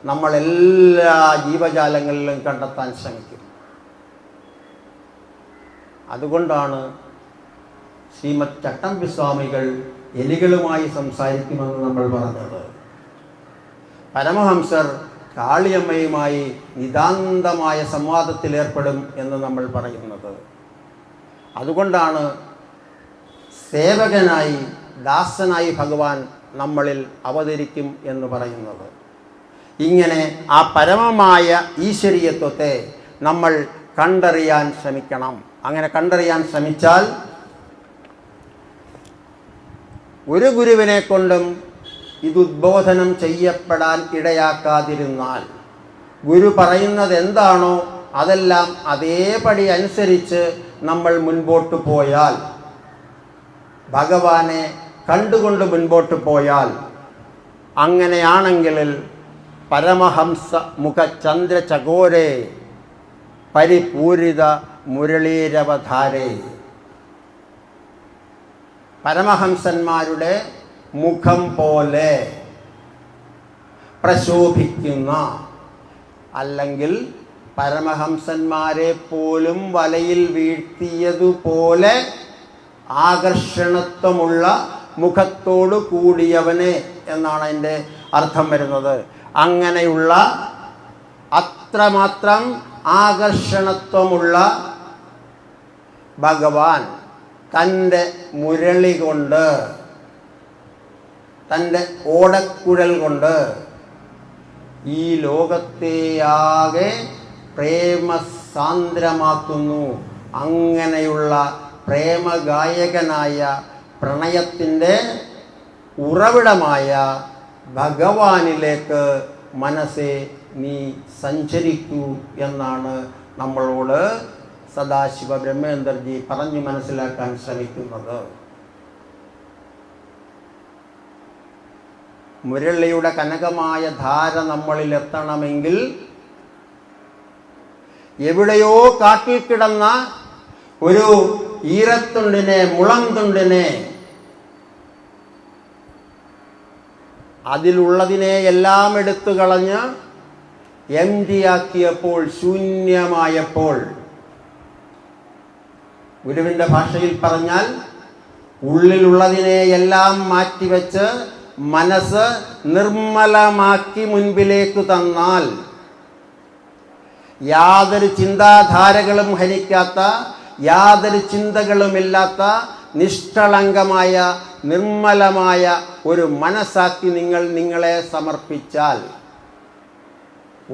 നമ്മളെല്ലാ ജീവജാലങ്ങളിലും കണ്ടെത്താൻ ശ്രമിക്കും. അതുകൊണ്ടാണ് ശ്രീമദ് ചട്ടമ്പിസ്വാമികൾ എലികളുമായി സംസാരിക്കുമെന്ന് നമ്മൾ പറഞ്ഞത്. പരമഹംസർ കാളിയമ്മയുമായി നിതാന്തമായ സംവാദത്തിലേർപ്പെടും എന്ന് നമ്മൾ പറയുന്നത്. അതുകൊണ്ടാണ് സേവകനായി, ദാസനായി ഭഗവാൻ നമ്മളിൽ അവതരിക്കും എന്ന് പറയുന്നത്. ഇങ്ങനെ ആ പരമമായ ഈശ്വരീയത്വത്തെ നമ്മൾ കണ്ടറിയാൻ ശ്രമിക്കണം. അങ്ങനെ കണ്ടറിയാൻ ശ്രമിച്ചാൽ ഒരു ഗുരുവിനെ കൊണ്ടും ഇത് ഉദ്ബോധനം ചെയ്യപ്പെടാൻ ഇടയാക്കാതിരുന്നാൽ, ഗുരു പറയുന്നത് എന്താണോ അതെല്ലാം അതേപടി അനുസരിച്ച് നമ്മൾ മുൻപോട്ട് പോയാൽ, ഭഗവാനെ കണ്ടുകൊണ്ട് മുൻപോട്ട് പോയാൽ, അങ്ങനെയാണെങ്കിൽ പരമഹംസ മുഖ ചന്ദ്രചകോരേ പരിപൂരിത മുരളീരവധാരേ, പരമഹംസന്മാരുടെ മുഖം പോലെ പ്രശോഭിക്കുന്ന, അല്ലെങ്കിൽ പരമഹംസന്മാരെ പോലും വലയിൽ വീഴ്ത്തിയതുപോലെ ആകർഷണത്വമുള്ള മുഖത്തോടു കൂടിയവനെ എന്നാണ് അതിൻ്റെ അർത്ഥം വരുന്നത്. അങ്ങനെയുള്ള അത്രമാത്രം ആകർഷണത്വമുള്ള ഭഗവാൻ തൻ്റെ മുരളി കൊണ്ട്, തൻ്റെ ഓടക്കുഴൽ കൊണ്ട് ഈ ലോകത്തെയാകെ പ്രേമസാന്ദ്രമാക്കുന്നു. അങ്ങനെയുള്ള പ്രേമഗായകനായ, പ്രണയത്തിൻ്റെ ഉറവിടമായ ഭഗവാനിലേക്ക് മനസ്സെ നീ സഞ്ചരിക്കൂ എന്നാണ് നമ്മളോട് സദാശിവ ബ്രഹ്മേന്ദർജി പറഞ്ഞു മനസ്സിലാക്കാൻ ശ്രമിക്കുന്നത്. മുരളിയുടെ കനകമായ ധാര നമ്മളിലെത്തണമെങ്കിൽ എവിടെയോ കാട്ടിൽ കിടന്ന ഒരു ഈരത്തുണ്ടിനെ, മുളന്തുണ്ടിനെ, അതിലുള്ളതിനെ എല്ലാം എടുത്തു കളഞ്ഞ് എംറ്റിയാക്കിയപ്പോൾ, ശൂന്യമായപ്പോൾ, ഗുരുവിൻ്റെ ഭാഷയിൽ പറഞ്ഞാൽ ഉള്ളിലുള്ളതിനെ എല്ലാം മാറ്റിവെച്ച് മനസ്സ് നിർമ്മലമാക്കി മുൻപിലേക്ക് തന്നാൽ, യാതൊരു ചിന്താധാരകളും ഹനിക്കാത്ത, യാതൊരു ചിന്തകളുമില്ലാത്ത നിഷ്കളങ്കമായ നിർമ്മലമായ ഒരു മനസ്സാക്കി നിങ്ങളെ സമർപ്പിച്ചാൽ,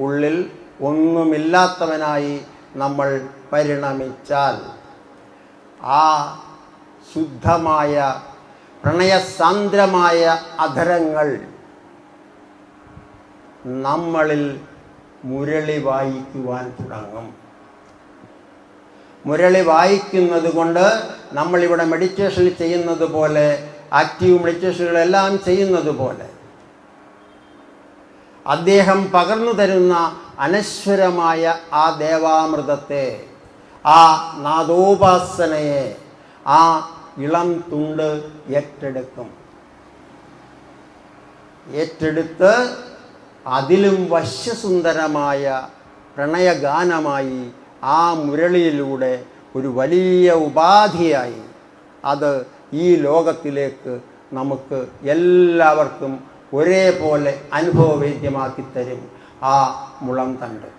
ഉള്ളിൽ ഒന്നുമില്ലാത്തവനായി നമ്മൾ പരിണമിച്ചാൽ, ആ ശുദ്ധമായ പ്രണയസാന്ദ്രമായ അധരങ്ങൾ നമ്മളിൽ മുരളി വായിക്കുവാൻ തുടങ്ങും. മുരളി വായിക്കുന്നത് കൊണ്ട് നമ്മളിവിടെ മെഡിറ്റേഷനിൽ ചെയ്യുന്നത് പോലെ, ആക്റ്റീവ് മെഡിറ്റേഷനുകളെല്ലാം ചെയ്യുന്നത് പോലെ അദ്ദേഹം പകർന്നു തരുന്ന അനശ്വരമായ ആ ദേവാമൃതത്തെ, ആ നാദോപാസനയെ ആ ഇളം തുണ്ട് ഏറ്റെടുത്ത് അതിലും വശ്യസുന്ദരമായ പ്രണയഗാനമായി ആ മുരളിയിലൂടെ ഒരു വലിയ ഉപാധിയായി അത് ഈ ലോകത്തിലേക്ക് നമുക്ക് എല്ലാവർക്കും ഒരേപോലെ അനുഭവവേദ്യമാക്കി തരും ആ മുളം തണ്ട്.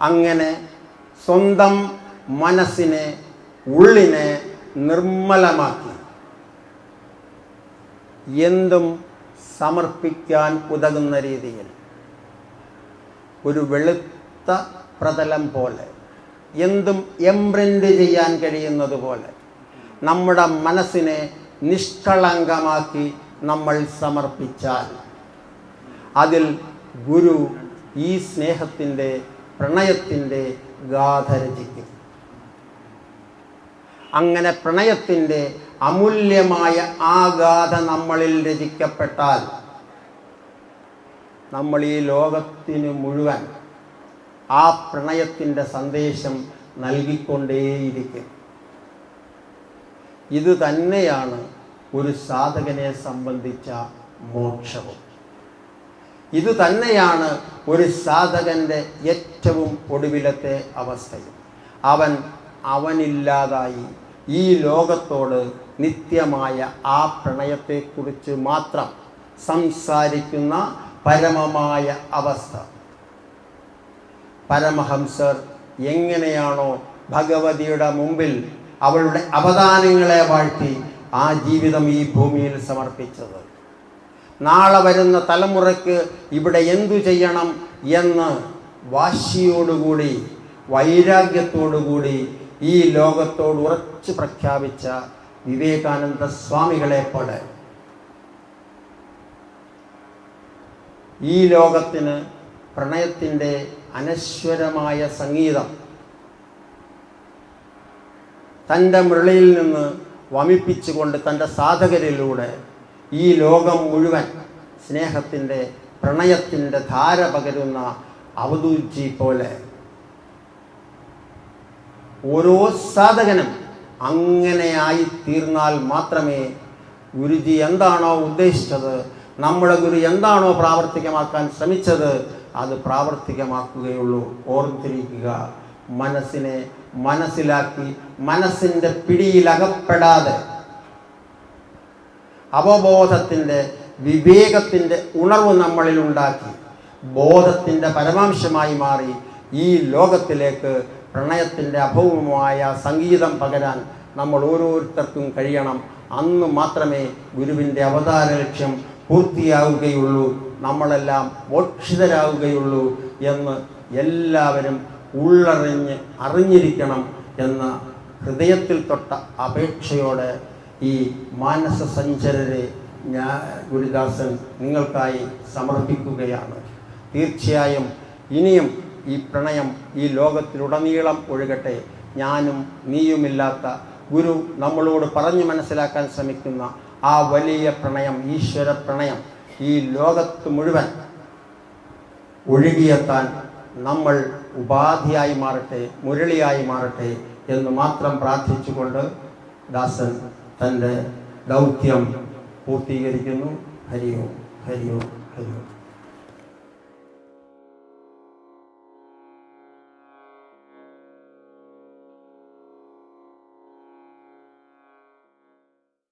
അങ്ങനെ സ്വന്തം മനസ്സിനെ, ഉള്ളിനെ നിർമ്മലമാക്കി എന്തും സമർപ്പിക്കാൻ ഉതകുന്ന രീതിയിൽ ഒരു വെളുത്ത പ്രതലം പോലെ, എന്തും എംബ്രിൻ്റ് ചെയ്യാൻ കഴിയുന്നത് പോലെ നമ്മുടെ മനസ്സിനെ നിഷ്കളങ്കമാക്കി നമ്മൾ സമർപ്പിച്ചാൽ അതിൽ ഗുരു ഈ സ്നേഹത്തിൻ്റെ, പ്രണയത്തിൻ്റെ ഗാഥ രചിക്കും. അങ്ങനെ പ്രണയത്തിൻ്റെ അമൂല്യമായ ആ ഗാഥ നമ്മളിൽ രചിക്കപ്പെട്ടാൽ നമ്മൾ ഈ ലോകത്തിന് മുഴുവൻ ആ പ്രണയത്തിൻ്റെ സന്ദേശം നൽകിക്കൊണ്ടേയിരിക്കും. ഇത് തന്നെയാണ് ഒരു സാധകനെ സംബന്ധിച്ച മോക്ഷവും. ഇത് തന്നെയാണ് ഒരു സാധകൻ്റെ ഏറ്റവും ഒടുവിലത്തെ അവസ്ഥയും. അവനില്ലാതായി ഈ ലോകത്തോട് നിത്യമായ ആ പ്രണയത്തെക്കുറിച്ച് മാത്രം സംസാരിക്കുന്ന പരമമായ അവസ്ഥ. പരമഹംസർ എങ്ങനെയാണോ ഭഗവതിയുടെ മുമ്പിൽ അവളുടെ അവദാനങ്ങളെ വാഴ്ത്തി ആ ജീവിതം ഈ ഭൂമിയിൽ സമർപ്പിച്ചത്, നാളെ വരുന്ന തലമുറയ്ക്ക് ഇവിടെ എന്തു ചെയ്യണം എന്ന് വാശിയോടുകൂടി, വൈരാഗ്യത്തോടുകൂടി ഈ ലോകത്തോട് ഉറച്ചു പ്രഖ്യാപിച്ച വിവേകാനന്ദ സ്വാമികളെ പോലെ ഈ ലോകത്തിന് പ്രണയത്തിൻ്റെ അനശ്വരമായ സംഗീതം തൻ്റെ മുരളിയിൽ നിന്ന് വമിപ്പിച്ചുകൊണ്ട് തൻ്റെ സാധകരിലൂടെ ഈ ലോകം മുഴുവൻ സ്നേഹത്തിൻ്റെ, പ്രണയത്തിൻ്റെ ധാര പകരുന്ന അവധൂജി പോലെ ഓരോ സാധകനും അങ്ങനെയായി തീർന്നാൽ മാത്രമേ ഗുരുജി എന്താണോ ഉദ്ദേശിച്ചത്, നമ്മുടെ ഗുരു എന്താണോ പ്രാവർത്തികമാക്കാൻ ശ്രമിച്ചത്, അത് പ്രാവർത്തികമാക്കുകയുള്ളൂ. ഓർത്തിരിക്കുക, മനസ്സിനെ മനസ്സിലാക്കി മനസ്സിൻ്റെ പിടിയിലകപ്പെടാതെ അവബോധത്തിൻ്റെ, വിവേകത്തിൻ്റെ ഉണർവ് നമ്മളിൽ ഉണ്ടാക്കി ബോധത്തിൻ്റെ പരമാംശമായി മാറി ഈ ലോകത്തിലേക്ക് പ്രണയത്തിൻ്റെ അഭൗമമായ സംഗീതം പകരാൻ നമ്മൾ ഓരോരുത്തർക്കും കഴിയണം. അന്ന് മാത്രമേ ഗുരുവിൻ്റെ അവതാര ലക്ഷ്യം പൂർത്തിയാവുകയുള്ളൂ, നമ്മളെല്ലാം മോക്ഷിതരാവുകയുള്ളൂ എന്ന് എല്ലാവരും അറിഞ്ഞിരിക്കണം എന്ന ഹൃദയത്തിൽ തൊട്ട അപേക്ഷയോടെ ഈ മാനസ സഞ്ചരരെ ഗുരുദാസൻ നിങ്ങൾക്കായി സമർപ്പിക്കുകയാണ്. തീർച്ചയായും ഇനിയും ഈ പ്രണയം ഈ ലോകത്തിലുടനീളം ഒഴുകട്ടെ. ഞാനും നീയുമില്ലാത്ത ഗുരു നമ്മളോട് പറഞ്ഞു മനസ്സിലാക്കാൻ ശ്രമിക്കുന്ന ആ വലിയ പ്രണയം, ഈശ്വര പ്രണയം ഈ ലോകത്ത് മുഴുവൻ ഒഴുകിയെത്താൻ നമ്മൾ ഉപാധിയായി മാറട്ടെ, മുരളിയായി മാറട്ടെ എന്ന് മാത്രം പ്രാർത്ഥിച്ചുകൊണ്ട് ദാസൻ തൻ്റെ ദൗത്യം പൂർത്തീകരിക്കുന്നു. ഹരി ഓം, ഹരി ഓം, ഹരി ഓം.